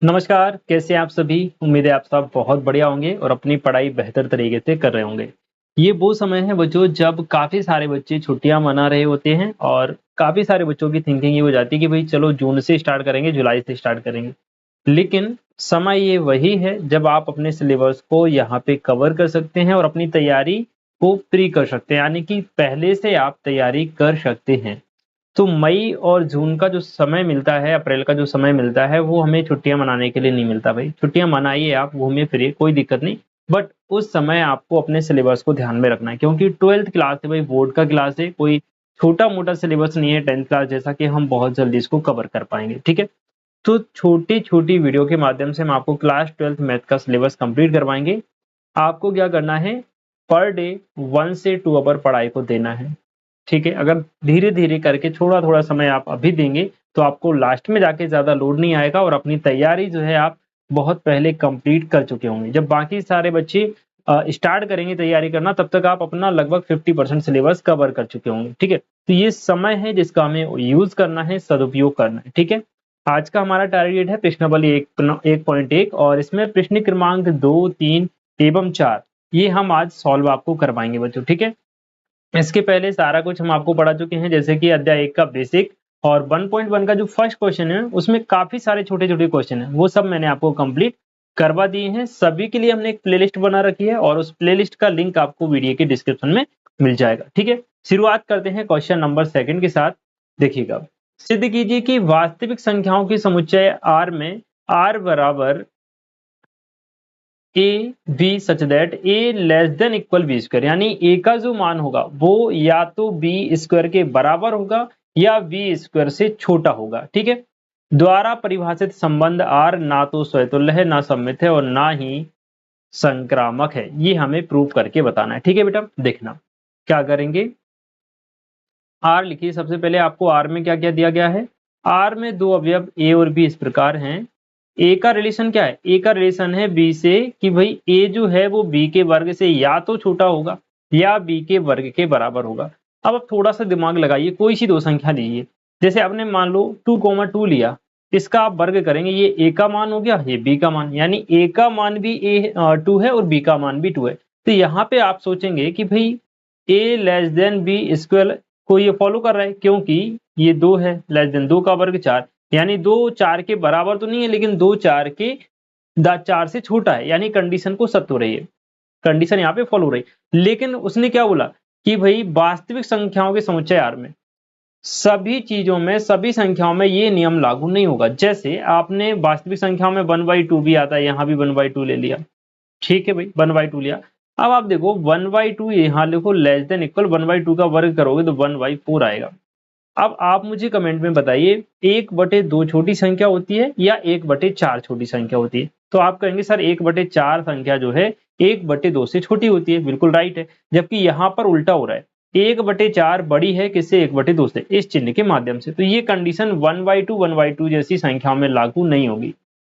नमस्कार, कैसे हैं आप सभी? उम्मीद है आप सब बहुत बढ़िया होंगे और अपनी पढ़ाई बेहतर तरीके से कर रहे होंगे। ये वो समय है बच्चों जब काफ़ी सारे बच्चे छुट्टियाँ मना रहे होते हैं और काफ़ी सारे बच्चों की थिंकिंग ये हो जाती है कि भई चलो जून से स्टार्ट करेंगे, जुलाई से स्टार्ट करेंगे। लेकिन समय ये वही है जब आप अपने सिलेबस को यहाँ पे कवर कर सकते हैं और अपनी तैयारी को प्री कर सकते हैं, यानी कि पहले से आप तैयारी कर सकते हैं। तो मई और जून का जो समय मिलता है, अप्रैल का जो समय मिलता है, वो हमें छुट्टियाँ मनाने के लिए नहीं मिलता भई। छुट्टियाँ मनाइए आप, घूमिए-फिरिए, कोई दिक्कत नहीं। बट उस समय आपको अपने सिलेबस को ध्यान में रखना है क्योंकि 12th क्लास है भई, बोर्ड का क्लास है, कोई छोटा-मोटा सिलेबस नहीं है 10th क्लास जैसा कि हम बहुत जल्दी इसको कवर कर पाएँगे, ठीक है? तो छोटी-छोटी वीडियो के माध्यम से हम आपको क्लास 12th मैथ का सिलेबस कंप्लीट करवाएँगे। आपको क्या करना है, पर डे 1 से 2 आवर पढ़ाई को देना है। ठीक है? अगर धीरे-धीरे करके थोड़ा-थोड़ा समय आप अभी देंगे, तो आपको लास्ट में जाके ज़्यादा लोड नहीं आएगा और अपनी तैयारी जो है आप बहुत पहले कंप्लीट कर चुके होंगे। जब बाकी सारे बच्चे स्टार्ट करेंगे तैयारी करना तब तक आप अपना लगभग 50% सिलेबस कवर कर चुके होंगे, ठीक है? तो ये समय है जिसका हमें यूज़ करना है, सदुपयोग करना है, ठीक है? आज का हमारा टारगेट है प्रश्नावली 1.1 और इसमें प्रश्न क्रमांक 2, 3 एवं 4 ये हम आज सॉल्व आपको करवाएँगे बच्चों, ठीक है? इसके पहले सारा कुछ हम आपको पढ़ा चुके हैं जैसे कि अध्याय 1 का बेसिक और 1.1 का जो फर्स्ट क्वेश्चन है उसमें काफ़ी सारे छोटे-छोटे क्वेश्चन हैं, वो सब मैंने आपको कंप्लीट करवा दिए हैं। सभी के लिए हमने एक प्लेलिस्ट बना रखी है और उस प्लेलिस्ट का लिंक आपको वीडियो के डिस्क्रिप्शन में मिल जाएगा, ठीक है? शुरुआत करते हैं क्वेश्चन नंबर 2 के साथ, देखिएगा। सिद्ध कीजिए कि वास्तविक संख्याओं की समुच्चय R में R बराबर A B such that A less than equal B square, यानी ए का जो मान होगा वो या तो बी स्क्वायर के बराबर होगा या बी स्क्वायर से छोटा होगा, ठीक है? द्वारा परिभाषित संबंध आर ना तो स्वतुल्य है, ना सममित है और ना ही संक्रामक है। ये हमें प्रूव करके बताना है, ठीक है बेटा? देखना क्या करेंगे। आर लिखिए, सबसे पहले आपको आर में क्या क्या दिया गया है। आर में दो अवयव ए और बी इस प्रकार हैं। ए का रिलेशन क्या है? ए का रिलेशन है बी से कि भाई ए जो है वो बी के वर्ग से या तो छोटा होगा या बी के वर्ग के बराबर होगा। अब आप थोड़ा सा दिमाग लगाइए, कोई सी दो संख्या लीजिए। जैसे आपने मान लो 2,2 लिया, इसका आप वर्ग करेंगे, ये ए का मान हो गया, ये बी का मान, यानी ए का मान भी 2 है और बी का मान भी 2 है। तो यहाँ पे आप सोचेंगे कि भाई ए लेस देन बी स्क्वायर को ये फॉलो कर रहा है क्योंकि ये 2 है, लेस देन 2 का वर्ग 4, यानी 2 4 के बराबर तो नहीं है लेकिन 2 4 के 4 से छोटा है, यानी कंडीशन को सत्य हो रही है, कंडीशन यहाँ पे फॉलो हो रही है। लेकिन उसने क्या बोला कि भाई वास्तविक संख्याओं के समुच्चय R में सभी चीजों में, सभी संख्याओं में ये नियम लागू नहीं होगा। जैसे आपने वास्तविक संख्याओं में 1/2 भी आता है, यहाँ भी 1/2 ले लिया, ठीक है भाई, 1/2 लिया। अब आप देखो 1/2 यहाँ लिखो लेस देन इक्वल 1/2 का वर्ग करोगे तो 1/4 आएगा। अब आप मुझे कमेंट में बताइए 1/2 छोटी संख्या होती है या 1/4 छोटी संख्या होती है? तो आप कहेंगे सर 1/4 संख्या जो है 1/2 से छोटी होती है, बिल्कुल राइट है। जबकि यहाँ पर उल्टा हो रहा है, 1/4 बड़ी है किससे? 1/2 से, इस चिन्ह के माध्यम से। तो ये कंडीशन 1/2 जैसी संख्याओं में लागू नहीं होगी।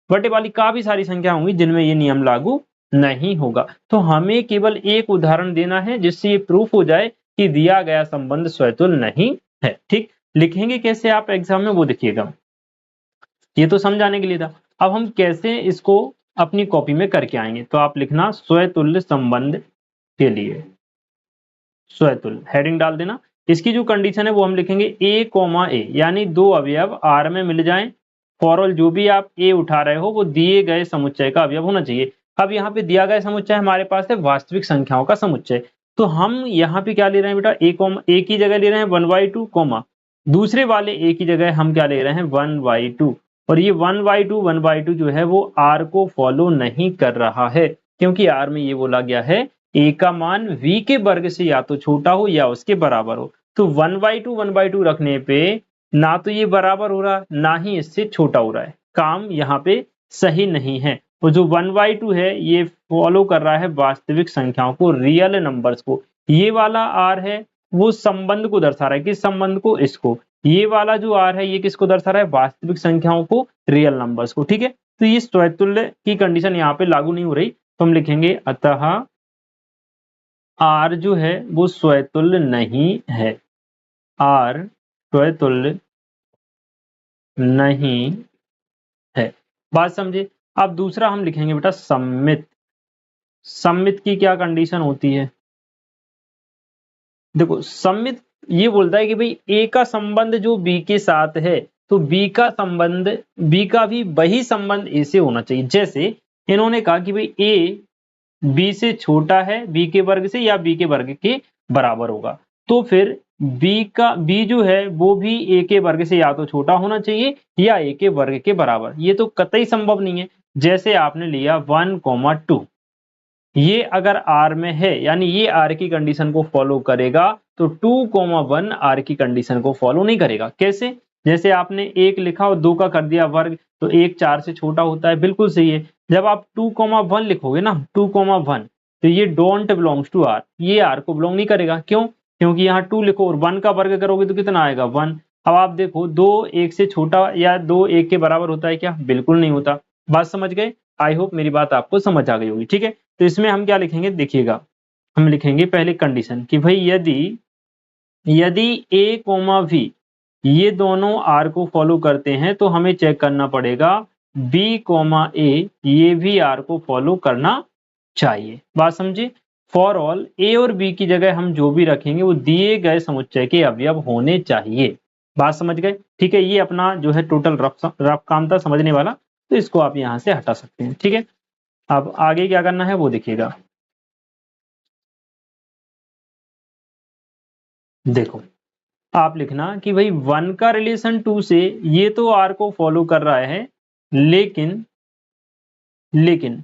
बटे वाली काफी सारी संख्या होंगी जिनमें ये नियम लागू नहीं होगा। तो हमें केवल एक उदाहरण देना है जिससे ये प्रूफ हो जाए कि दिया गया संबंध स्वतुल्य नहीं है, ठीक? लिखेंगे कैसे आप एग्जाम में वो देखिएगा। ये तो समझाने के लिए था। अब हम कैसे इसको अपनी कॉपी में करके आएंगे, तो आप लिखना स्वतुल्य संबंध के लिए, स्वतुल्य हेडिंग डाल देना। इसकी जो कंडीशन है वो हम लिखेंगे a, यानी दो अवयव R में मिल जाएं। फॉर ऑल जो भी आप A उठा रहे हो वो दिए गए समुच्चय का अवयव होना चाहिए। अब यहाँ पे दिया गया समुच्चय हमारे पास है वास्तविक संख्याओं का समुच्चय। तो हम यहाँ पे क्या ले रहे हैं बेटा, a की जगह ले रहे हैं 1/2, दूसरे वाले a की जगह हम क्या ले रहे हैं 1/2। और ये 1/2 जो है वो R को फॉलो नहीं कर रहा है क्योंकि R में ये बोला गया है a का मान v के वर्ग से या तो छोटा हो या उसके बराबर हो। तो 1/2 रखने पे ना तो ये बराबर हो रहा ना ही इससे छोटा हो रहा है, काम यहाँ पे सही नहीं है। और जो 1/2 है ये फॉलो कर रहा है वास्तविक संख्याओं को, रियल नंबर्स को। ये वाला R है वो संबंध को दर्शा रहा है, किस संबंध को? इसको। ये वाला जो R है ये किसको दर्शा रहा है? वास्तविक संख्याओं को, रियल नंबर्स को, ठीक है? तो ये स्वतुल्य की कंडीशन यहाँ पे लागू नहीं हो रही, तो हम लिखेंगे अतः R जो है वो स्वतुल्य नहीं है, R स्वतुल्य नहीं है। बात समझे। अब दूसरा हम लिखेंगे बेटा सम्मित। सम्मित की क्या कंडीशन होती है? देखो सम्मित ये बोलता है कि भाई ए का संबंध जो बी के साथ है, तो बी का संबंध, बी का भी वही संबंध ए से होना चाहिए। जैसे इन्होंने कहा कि भाई ए बी से छोटा है, बी के वर्ग से, या बी के वर्ग के बराबर होगा, तो फिर बी जो है वो भी ए के वर्ग से या तो छोटा होना चाहिए या ए के वर्ग के बराबर। ये तो कतई संभव नहीं है। जैसे आपने लिया 1,2, ये अगर आर में है यानी ये आर की कंडीशन को फॉलो करेगा, तो 2,1 आर की कंडीशन को फॉलो नहीं करेगा। कैसे? जैसे आपने 1 लिखा और 2 का कर दिया वर्ग, तो 1 4 से छोटा होता है, बिल्कुल सही है। जब आप 2,1 लिखोगे ना, 2,1, तो ये डोंट बिलोंग्स टू आर, ये आर को बिलोंग नहीं करेगा। क्यों? क्योंकि यहाँ 2 लिखो और 1 का वर्ग करोगे तो कितना आएगा? 1। अब आप देखो 2 1 से छोटा या 2 1 के बराबर होता है क्या? बिल्कुल नहीं होता। बात समझ गए? आई होप मेरी बात आपको समझ आ गई होगी। ठीक है, तो इसमें हम क्या लिखेंगे देखिएगा, हम लिखेंगे पहले कंडीशन कि भाई यदि यदि ए कोमा वी ये दोनों आर को फॉलो करते हैं, तो हमें चेक करना पड़ेगा बी कोमा ए ये भी आर को फॉलो करना चाहिए। बात समझे। फॉर ऑल ए और बी की जगह हम जो भी रखेंगे वो दिए गए समुच्चय के अवयव होने चाहिए। बात समझ गए। ठीक है, ये अपना जो है टोटल रफ काम था समझने वाला, तो इसको आप यहां से हटा सकते हैं। ठीक है, अब आगे क्या करना है वो देखिएगा। देखो आप लिखना कि भाई 1 का रिलेशन 2 से ये तो आर को फॉलो कर रहा है, लेकिन लेकिन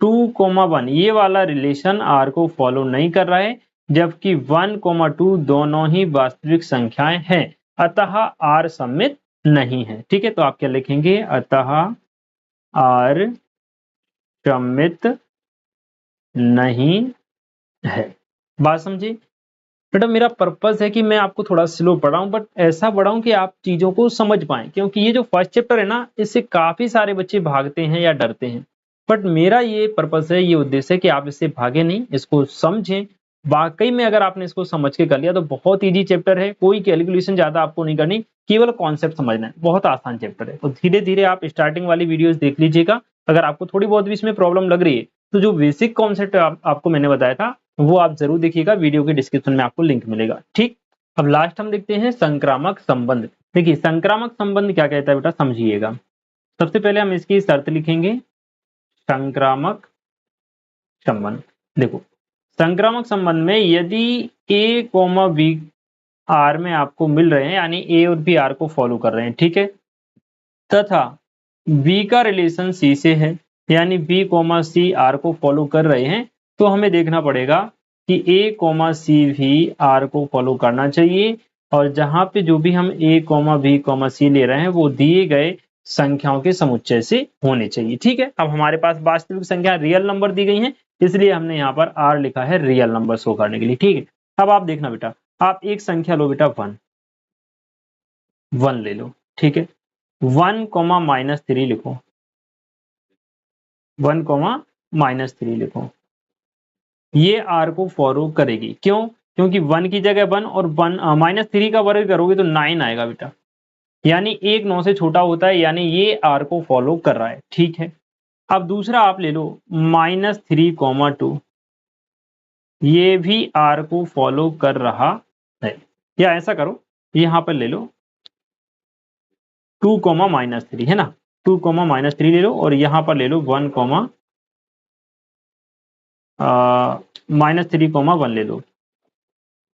2,1 ये वाला रिलेशन आर को फॉलो नहीं कर रहा है, जबकि 1,2 दोनों ही वास्तविक संख्याएं हैं, अतः आर सम्मित नहीं है। ठीक है, तो आप क्या लिखेंगे? अतः आर सम्मित नहीं है। बात समझिए। बेटा मेरा पर्पस है कि मैं आपको थोड़ा स्लो पढ़ाऊं, बट ऐसा पढ़ाऊं कि आप चीजों को समझ पाएं, क्योंकि ये जो फर्स्ट चैप्टर है ना, इससे काफी सारे बच्चे भागते हैं या डरते हैं। बट मेरा ये पर्पस है, ये उद्देश्य है कि आप इससे भागे नहीं, इसको समझें। वाकई में अगर आपने इसको समझ के कर लिया तो बहुत इजी चैप्टर है, कोई कैलकुलेशन ज्यादा आपको नहीं करनी, केवल कॉन्सेप्ट समझना है, बहुत आसान चैप्टर है। तो धीरे धीरे आप स्टार्टिंग वाली वीडियोस देख लीजिएगा। अगर आपको थोड़ी बहुत भी इसमें प्रॉब्लम लग रही है, तो जो बेसिक कॉन्सेप्ट आपको मैंने बताया था वो आप जरूर देखिएगा, वीडियो के डिस्क्रिप्शन में आपको लिंक मिलेगा। ठीक, अब लास्ट हम देखते हैं संक्रामक संबंध। देखिए संक्रामक संबंध क्या कहता है बेटा, समझिएगा। सबसे पहले हम इसकी शर्त लिखेंगे, संक्रामक संबंध। देखो संक्रामक संबंध में यदि ए कोमा बी आर में आपको मिल रहे हैं, यानी ए और बी आर को फॉलो कर रहे हैं, ठीक है, तथा बी का रिलेशन सी से है, यानी बी कोमा सी आर को फॉलो कर रहे हैं, तो हमें देखना पड़ेगा कि ए कोमा सी भी आर को फॉलो करना चाहिए, और जहां पे जो भी हम ए कोमा बी कोमा सी ले रहे हैं वो दिए गए संख्याओं के समुच्चय से होने चाहिए। ठीक है, अब हमारे पास वास्तविक संख्या रियल नंबर दी गई हैं, इसलिए हमने यहाँ पर आर लिखा है रियल नंबर शो करने के लिए। ठीक है, अब आप देखना बेटा, आप एक संख्या लो बेटा 1 1 ले लो। ठीक है, 1,-3 लिखो, 1,-3 लिखो, ये आर को फॉलो करेगी। क्यों? क्योंकि 1 की जगह 1 और -3 का वर्ग करोगे तो 9 आएगा बेटा, यानी 1 9 से छोटा होता है, यानी ये आर को फॉलो कर रहा है। ठीक है, अब दूसरा आप ले लो -3,2, ये भी आर को फॉलो कर रहा है। या ऐसा करो, यहां पर ले लो 2,-3 है ना, 2,-3 ले लो, और यहां पर ले लो 1,-3,1 ले लो।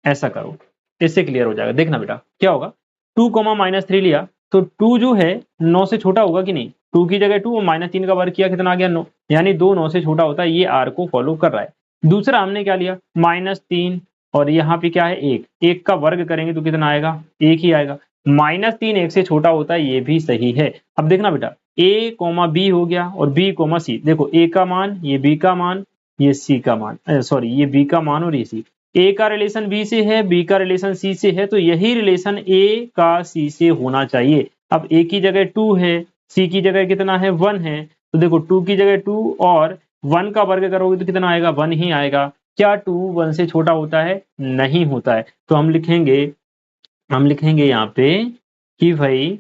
ऐसा करो, इससे क्लियर हो जाएगा। देखना बेटा क्या होगा, 2,-3 लिया तो 2 जो है 9 से छोटा होगा कि नहीं, 2 की जगह 2 और -3 का वर्ग किया, कितना आ गया 9, यानी 2 9 से छोटा होता है, ये आर को फॉलो कर रहा है। दूसरा हमने क्या लिया, -3, और यहाँ पे क्या है 1, 1 का वर्ग करेंगे तो कितना आएगा, 1 ही आएगा। -3 1 से छोटा होता है, ये भी सही है। अब देखना बेटा, ए कोमा बी हो गया और बी कोमा सी, देखो ए का मान, ये बी का मान, ये सी का मान, सॉरी ये बी का मान और ये सी। ए का रिलेशन बी से है, बी का रिलेशन सी से है, तो यही रिलेशन ए का सी से होना चाहिए। अब ए की जगह 2 है, सी की जगह कितना है 1 है, तो देखो 2 की जगह 2 और 1 का वर्ग करोगे तो कितना आएगा, 1 ही आएगा। क्या 2 1 से छोटा होता है? नहीं होता है। तो हम लिखेंगे यहाँ पे कि भाई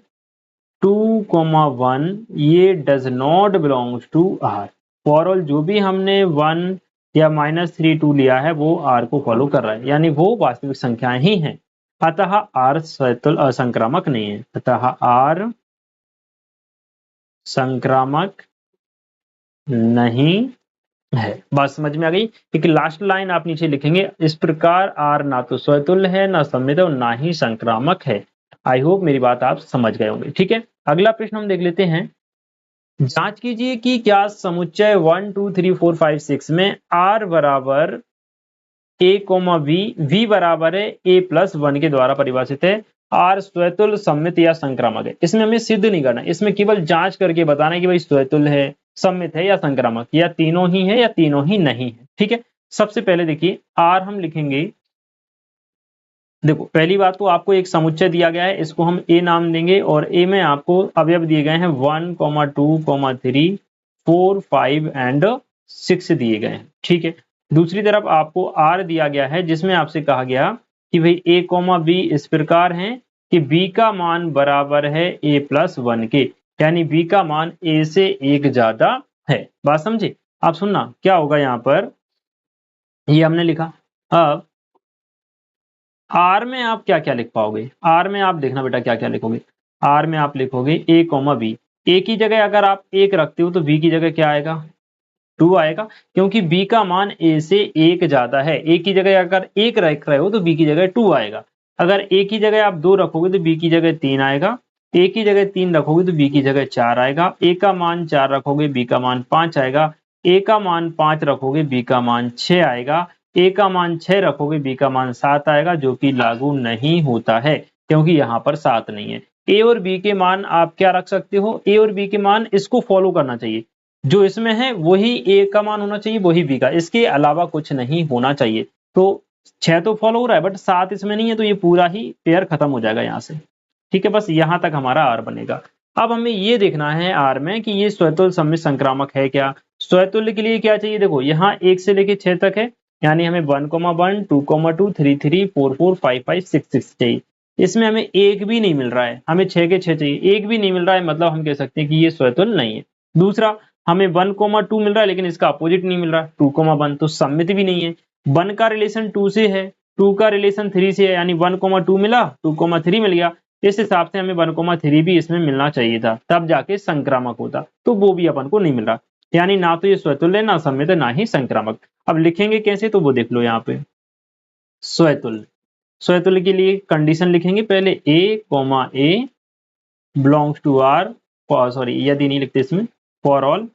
2,1 ये does not belongs to R. For all जो भी हमने 1 या -3 2 लिया है वो आर को फॉलो कर रहा है, यानी वो वास्तविक संख्याएं ही हैं। अतः आर स्वतुल्य असंक्रामक नहीं है। अतः आर संक्रामक नहीं है। बात समझ में आ गई? एक लास्ट लाइन आप नीचे लिखेंगे, इस प्रकार आर ना तो स्वतुल्य है, ना सममित और ना ही संक्रामक है। आई होप मेरी बात आप समझ गए होंगे। ठीक है, अगला प्रश्न हम देख लेते हैं। जांच कीजिए कि क्या समुच्चय 1 2 3 4 5 6 में आर बराबर ए कोमा वी बराबर है ए प्लस 1 के द्वारा परिभाषित है। आर स्वतुल्य, सममित या संक्रामक है। इसमें हमें सिद्ध नहीं करना, इसमें केवल जांच करके बताना है कि भाई स्वतुल्य है, सममित है या संक्रामक, या तीनों ही है या तीनों ही नहीं है। ठीक है, सबसे पहले देखिए आर हम लिखेंगे। देखो पहली बात तो आपको एक समुच्चय दिया गया है, इसको हम ए नाम देंगे और ए में आपको अवयव दिए गए हैं 1, 2, 3, 4, 5 एंड 6 दिए गए हैं। ठीक है, दूसरी तरफ आपको आर दिया गया है जिसमें आपसे कहा गया कि भाई ए कोमा बी इस प्रकार है कि बी का मान बराबर है ए प्लस 1 के, यानी बी का मान ए से एक ज्यादा है। बात समझे? आप सुनना क्या होगा यहाँ पर, ये हमने लिखा। अब आर में आप क्या क्या लिख पाओगे? आर में आप देखना बेटा क्या क्या लिखोगे। आर में आप लिखोगे ए कोमा बी। ए की जगह अगर आप 1 रखते हो तो बी की जगह क्या आएगा? 2 आएगा, क्योंकि बी का मान ए से एक ज्यादा है। ए की जगह अगर 1 रख रहे हो तो बी की जगह 2 आएगा। अगर ए की जगह आप 2 रखोगे तो बी की जगह 3 आएगा। ए की जगह 3 रखोगे तो बी की जगह 4 आएगा। ए का मान 4 रखोगे बी का मान 5 आएगा। ए का मान 5 रखोगे बी का मान 6 आएगा। ए का मान 6 रखोगे बी का मान 7 आएगा, जो कि लागू नहीं होता है क्योंकि यहाँ पर 7 नहीं है। ए और बी के मान आप क्या रख सकते हो? ए और बी के मान इसको फॉलो करना चाहिए, जो इसमें है वही ए का मान होना चाहिए, वही बी का, इसके अलावा कुछ नहीं होना चाहिए। तो 6 तो फॉलो हो रहा है बट 7 इसमें नहीं है, तो ये पूरा ही पेयर खत्म हो जाएगा यहाँ से। ठीक है, बस यहाँ तक हमारा आर बनेगा। अब हमें ये देखना है आर में कि ये स्वतुल्य, सममित, संक्रामक है क्या। स्वतुल्य के लिए क्या चाहिए? देखो यहाँ 1 से लेके 6 तक है, यानी हमें 1, 1, 2, 2, 3, 3, 4, 4, 5, 5, 6, 6 चाहिए। इसमें हमें एक भी नहीं मिल रहा है, हमें 6 के 6 चाहिए, एक भी नहीं मिल रहा है, मतलब हम कह सकते हैं कि ये स्वतुल्य नहीं है। दूसरा, हमें 1, 2 मिल रहा है लेकिन इसका अपोजिट नहीं मिल रहा, 2, 1 तो सममित भी नहीं है। 1 का रिलेशन 2 से है, 2 का रिलेशन 3 से है, यानी 1, 2 मिला, 2, 3 मिल गया। इस हिसाब से हमें 1, 3 भी इसमें मिलना चाहिए था, तब जाके संक्रामक होता, तो वो भी अपन को नहीं मिल रहा, यानी ना तो ये स्वतुल्य, ना सममित, ना ही संक्रामक। अब लिखेंगे कैसे, तो वो देख लो यहाँ पे। स्वतुल्य, स्वतुल्य के लिए कंडीशन लिखेंगे पहले A belongs to R, sorry यदि नहीं लिखते इसमें, for all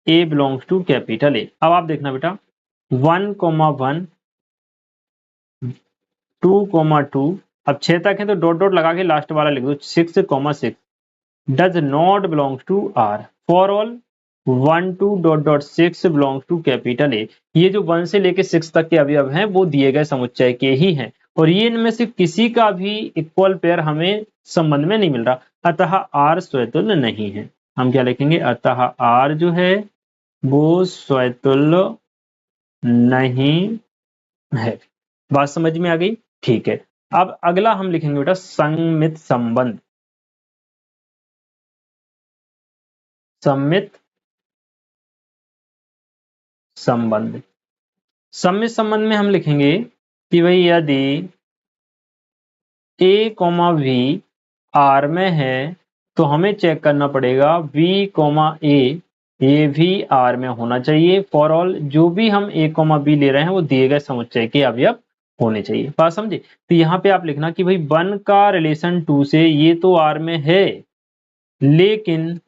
A belongs to capital A. अब आप देखना बेटा 1, 1, 2, 2, अब 6 तक है तो डॉट डॉट लगा के लास्ट वाला लिख दो 6, 6 does not belongs to R. For all 1, 2, 6 belongs to capital A. ये जो 1 से लेके 6 तक के अवयव हैं वो दिए गए समुच्चय के ही हैं, और ये इनमें से किसी का भी इक्वल पेयर हमें संबंध में नहीं मिल रहा, अतः आर स्वतुल्य नहीं है। हम क्या लिखेंगे? अतः आर जो है वो स्वतुल्य नहीं है। बात समझ में आ गई? ठीक है, अब अगला हम लिखेंगे बेटा सममित संबंध। सममित संबंध, सममित संबंध में हम लिखेंगे कि भाई यदि ए कोमा वी आर में है तो हमें चेक करना पड़ेगा वी कोमा ए ये भी आर में होना चाहिए। फॉर ऑल जो भी हम ए कोमा बी ले रहे हैं वो दिए गए समुच्चय के अवयव होने चाहिए। बात समझे? तो यहाँ पे आप लिखना कि भाई 1 का रिलेशन 2 से ये तो आर में है, लेकिन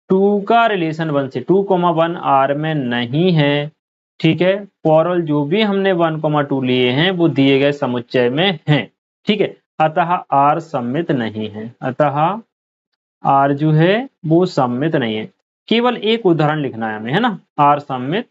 2 का रिलेशन 1 से 2, 1 आर में नहीं है। ठीक है, फॉर ऑल जो भी हमने 1, 2 लिए हैं वो दिए गए समुच्चय में हैं। ठीक है, अतः आर सममित नहीं है, अतः आर जो है वो सममित नहीं है। केवल एक उदाहरण लिखना है हमें, है ना, आर सममित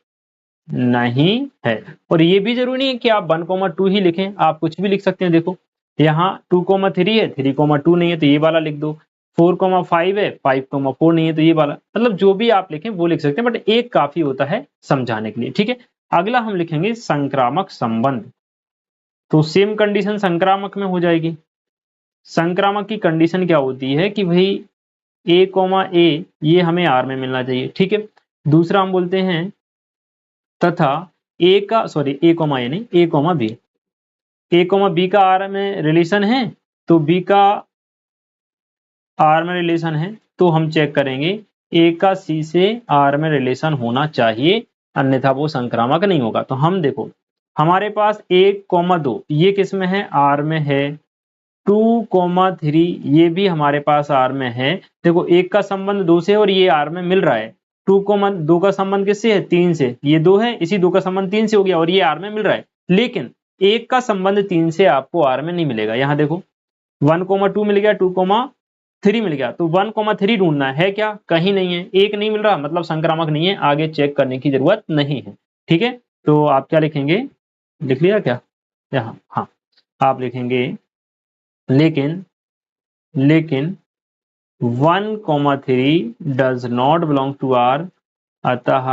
नहीं है। और ये भी जरूरी नहीं है कि आप 1, 2 ही लिखें, आप कुछ भी लिख सकते हैं। देखो यहाँ 2, 3 है, 3, 2 नहीं है तो ये वाला लिख दो, 4, 5 है, 5, 4 नहीं है तो ये वाला, मतलब जो भी आप लिखें वो लिख सकते हैं, बट एक काफी होता है समझाने के लिए। ठीक है, अगला हम लिखेंगे संक्रामक संबंध। तो सेम कंडीशन संक्रामक में हो जाएगी। संक्रामक की कंडीशन क्या होती है कि भाई ए कॉमा ए ये हमें आर में मिलना चाहिए, ठीक है। दूसरा हम बोलते हैं तथा ए का ए कॉमा ए नहीं, ए कॉमा बी, ए कॉमा बी का आर में रिलेशन है, तो बी का आर में रिलेशन है, तो हम चेक करेंगे ए का सी से आर में रिलेशन होना चाहिए, अन्यथा वो संक्रामक नहीं होगा। तो हम देखो हमारे पास 1,2 ये किस में है, आर में है। 2,3 ये भी हमारे पास आर में है। देखो एक का संबंध 2 से और ये आर में मिल रहा है। 2,2 का संबंध किससे है, 3 से, ये 2 है, इसी 2 का संबंध 3 से हो गया और ये आर में मिल रहा है। लेकिन एक का संबंध 3 से आपको आर में नहीं मिलेगा। यहाँ देखो 1,2 मिल गया, 2,3 मिल गया, तो 1,3 ढूंढना है, क्या कहीं नहीं है, एक नहीं मिल रहा, मतलब संक्रामक नहीं है, आगे चेक करने की जरूरत नहीं है, ठीक है। तो आप क्या लिखेंगे, लिख लिया क्या यहाँ, हाँ आप लिखेंगे लेकिन 1,3 does not belong to R, अतः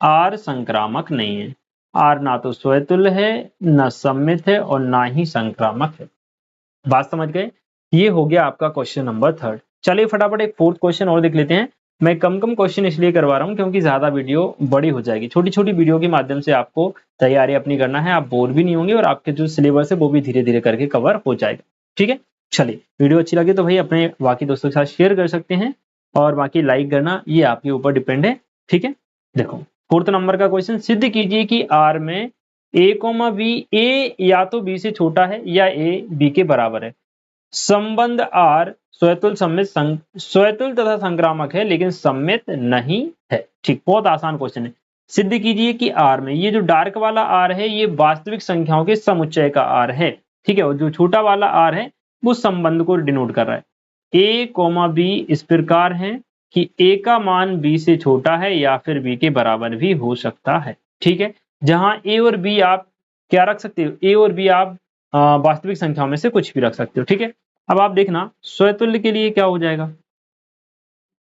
आर संक्रामक नहीं है। आर ना तो स्वतुल्य है, न सम्मित है और ना ही संक्रामक है। बात समझ गए। ये हो गया आपका क्वेश्चन नंबर 3। चलिए फटाफट एक 4th क्वेश्चन और देख लेते हैं। मैं कम क्वेश्चन इसलिए करवा रहा हूँ क्योंकि ज्यादा वीडियो बड़ी हो जाएगी। छोटी छोटी वीडियो के माध्यम से आपको तैयारी अपनी करना है, आप बोर भी नहीं होंगे और आपके जो सिलेबस है वो भी धीरे धीरे करके कवर हो जाएगा, ठीक है। चलिए वीडियो अच्छी लगे तो भाई अपने बाकी दोस्तों के साथ शेयर कर सकते हैं और बाकी लाइक करना ये आपके ऊपर डिपेंड है, ठीक है। देखो 4th नंबर का क्वेश्चन, सिद्ध कीजिए कि आर में ए कॉमा बी, ए या तो बी से छोटा है या ए बी के बराबर है। संबंध आर स्वतुल सम्मित स्वतुल तथा संक्रामक है लेकिन सम्मित नहीं है, ठीक। बहुत आसान क्वेश्चन है। सिद्ध कीजिए कि आर में, ये जो डार्क वाला आर है ये वास्तविक संख्याओं के समुच्चय का आर है, ठीक है, और जो छोटा वाला आर है वो संबंध को डिनोट कर रहा है। ए कॉमा बी इस प्रकार है कि ए का मान बी से छोटा है या फिर बी के बराबर भी हो सकता है, ठीक है। जहां ए और बी आप क्या रख सकते हो, ए और बी आप वास्तविक संख्याओं में से कुछ भी रख सकते हो, ठीक है। अब आप देखना स्वतुल्य के लिए क्या हो जाएगा,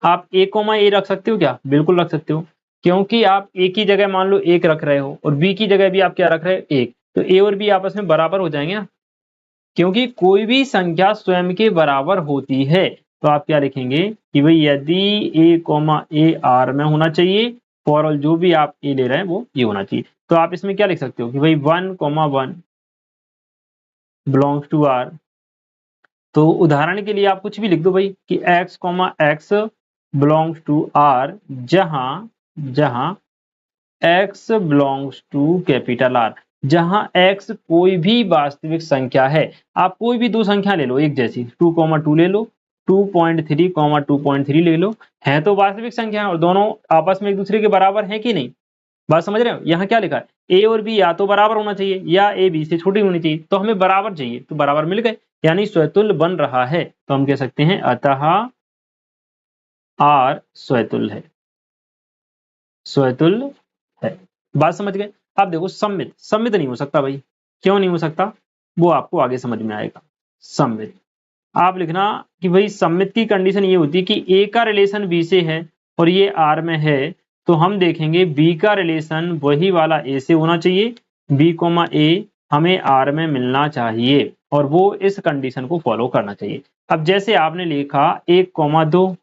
आप ए कॉमा ए रख सकते हो क्या, बिल्कुल रख सकते हो, क्योंकि आप ए की जगह मान लो 1 रख रहे हो और बी की जगह भी आप क्या रख रहे हो, 1, तो ए और बी आपस में बराबर हो जाएंगे ना, क्योंकि कोई भी संख्या स्वयं के बराबर होती है। तो आप क्या लिखेंगे कि भाई यदि ए कॉमा ए आर में होना चाहिए, फॉर ऑल जो भी आप ए ले रहे हैं वो ये होना चाहिए। तो आप इसमें क्या लिख सकते हो कि भाई 1,1 बिलोंग्स टू आर। तो उदाहरण के लिए आप कुछ भी लिख दो भाई कि x, x belongs to R, जहां x belongs to capital R, जहां x कोई भी वास्तविक संख्या है। आप कोई भी दो संख्या ले लो एक जैसी, 2,2 ले लो, 2.3, 2.3 ले लो, है तो वास्तविक संख्या और दोनों आपस में एक दूसरे के बराबर है कि नहीं। बात समझ रहे हो, यहाँ क्या लिखा है, ए और बी या तो बराबर होना चाहिए या ए बी से छोटी होनी चाहिए, तो हमें बराबर चाहिए, तो बराबर मिल गए, यानी स्वतुल्य बन रहा है। तो हम कह सकते हैं अतः आर स्वतुल्य है, स्वतुल्य है। बात समझ गए। अब देखो सम्मित नहीं हो सकता भाई, क्यों नहीं हो सकता वो आपको आगे समझ में आएगा। सम्मित आप लिखना कि भाई सम्मित की कंडीशन ये होती है कि ए का रिलेशन बी से है और ये आर में है, तो हम देखेंगे बी का रिलेशन वही वाला ए से होना चाहिए, बी कॉमा ए हमें आर में मिलना चाहिए और वो इस कंडीशन को फॉलो करना चाहिए। अब जैसे आपने लिखा 1,2,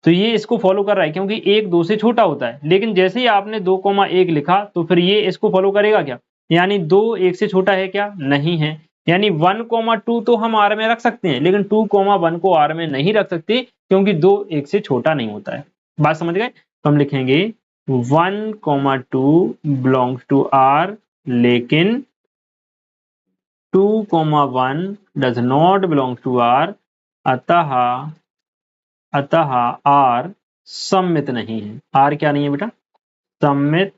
तो ये इसको फॉलो कर रहा है क्योंकि 1 2 से छोटा होता है, लेकिन जैसे ही आपने 2,1 लिखा तो फिर ये इसको फॉलो करेगा क्या, यानी 2 1 से छोटा है क्या, नहीं है, यानी 1,2 तो हम आर में रख सकते हैं लेकिन 2,1 को आर में नहीं रख सकते क्योंकि 2 1 से छोटा नहीं होता है। बात समझ गए। तो हम लिखेंगे 1,2 बिलोंग्स टू आर लेकिन 2,1 does not belong to R, अतः आर सम्मित नहीं है। आर क्या नहीं है बेटा, सम्मित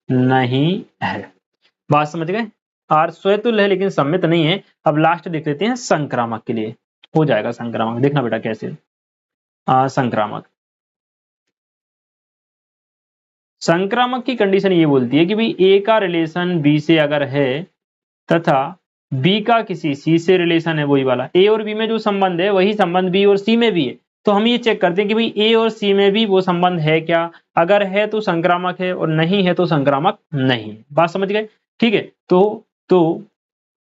नहीं है। बात समझ गए। आर स्वतुल्य है लेकिन सम्मित नहीं है। अब लास्ट देख लेते हैं संक्रामक के लिए, हो जाएगा संक्रामक, देखना बेटा कैसे। संक्रामक की कंडीशन ये बोलती है कि भाई ए का रिलेशन बी से अगर है तथा बी का किसी सी से रिलेशन है, वही वाला ए और बी में जो संबंध है वही संबंध बी और सी में भी है, तो हम ये चेक करते हैं कि भाई ए और सी में भी वो संबंध है क्या, अगर है तो संक्रामक है और नहीं है तो संक्रामक नहीं है। बात समझ गए, ठीक है। तो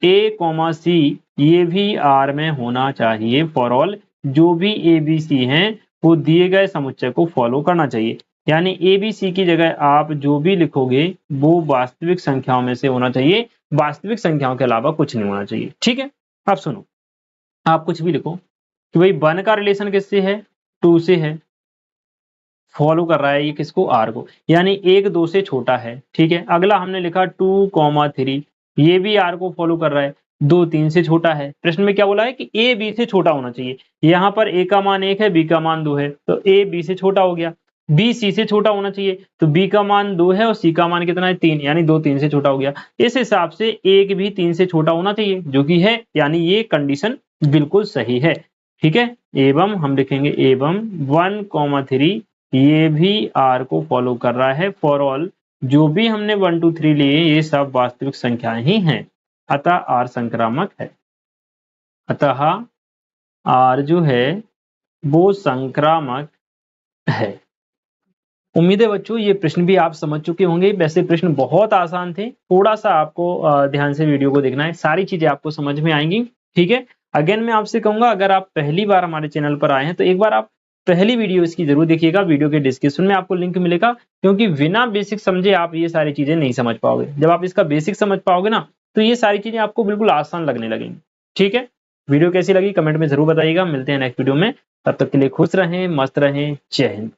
ए कॉमा सी ये भी आर में होना चाहिए। फॉर ऑल जो भी ए बी सी हैं वो दिए गए समुच्चय को फॉलो करना चाहिए। यानी ए बी सी की जगह आप जो भी लिखोगे वो वास्तविक संख्याओं में से होना चाहिए, वास्तविक संख्याओं के अलावा कुछ नहीं होना चाहिए। ठीक है, अब सुनो, आप कुछ भी लिखो कि भाई 1 का रिलेशन किससे है, 2 से है, फॉलो कर रहा है ये किसको, आर को, यानी 1 2 से छोटा है। ठीक है, अगला हमने लिखा 2,3, ये भी आर को फॉलो कर रहा है, 2 3 से छोटा है। प्रश्न में क्या बोला है कि ए बी से छोटा होना चाहिए। यहाँ पर ए का मान 1 है, बी का मान 2 है, तो ए बी से छोटा हो गया। बी सी से छोटा होना चाहिए, तो बी का मान 2 है और सी का मान कितना है, 3, यानी 2 3 से छोटा हो गया। इस हिसाब से एक भी 3 से छोटा होना चाहिए, जो कि है, यानी ये कंडीशन बिल्कुल सही है। ठीक है, एवं हम लिखेंगे एवं 1,3 ये भी आर को फॉलो कर रहा है। फॉर ऑल जो भी हमने 1 2 3 लिए ये सब वास्तविक संख्याएं ही हैं, अतः आर संक्रामक है। अतः आर जो है वो संक्रामक है। उम्मीद है बच्चों ये प्रश्न भी आप समझ चुके होंगे। वैसे प्रश्न बहुत आसान थे, थोड़ा सा आपको ध्यान से वीडियो को देखना है, सारी चीजें आपको समझ में आएंगी। ठीक है, अगेन मैं आपसे कहूंगा अगर आप पहली बार हमारे चैनल पर आए हैं तो एक बार आप पहली वीडियो इसकी जरूर देखिएगा, वीडियो के डिस्क्रिप्शन में आपको लिंक मिलेगा, क्योंकि बिना बेसिक समझे आप ये सारी चीजें नहीं समझ पाओगे। जब आप इसका बेसिक समझ पाओगे ना तो ये सारी चीजें आपको बिल्कुल आसान लगने लगेंगी। ठीक है, वीडियो कैसी लगी कमेंट में जरूर बताइएगा। मिलते हैं नेक्स्ट वीडियो में, तब तक के लिए खुश रहें, मस्त रहें, जय हिंद।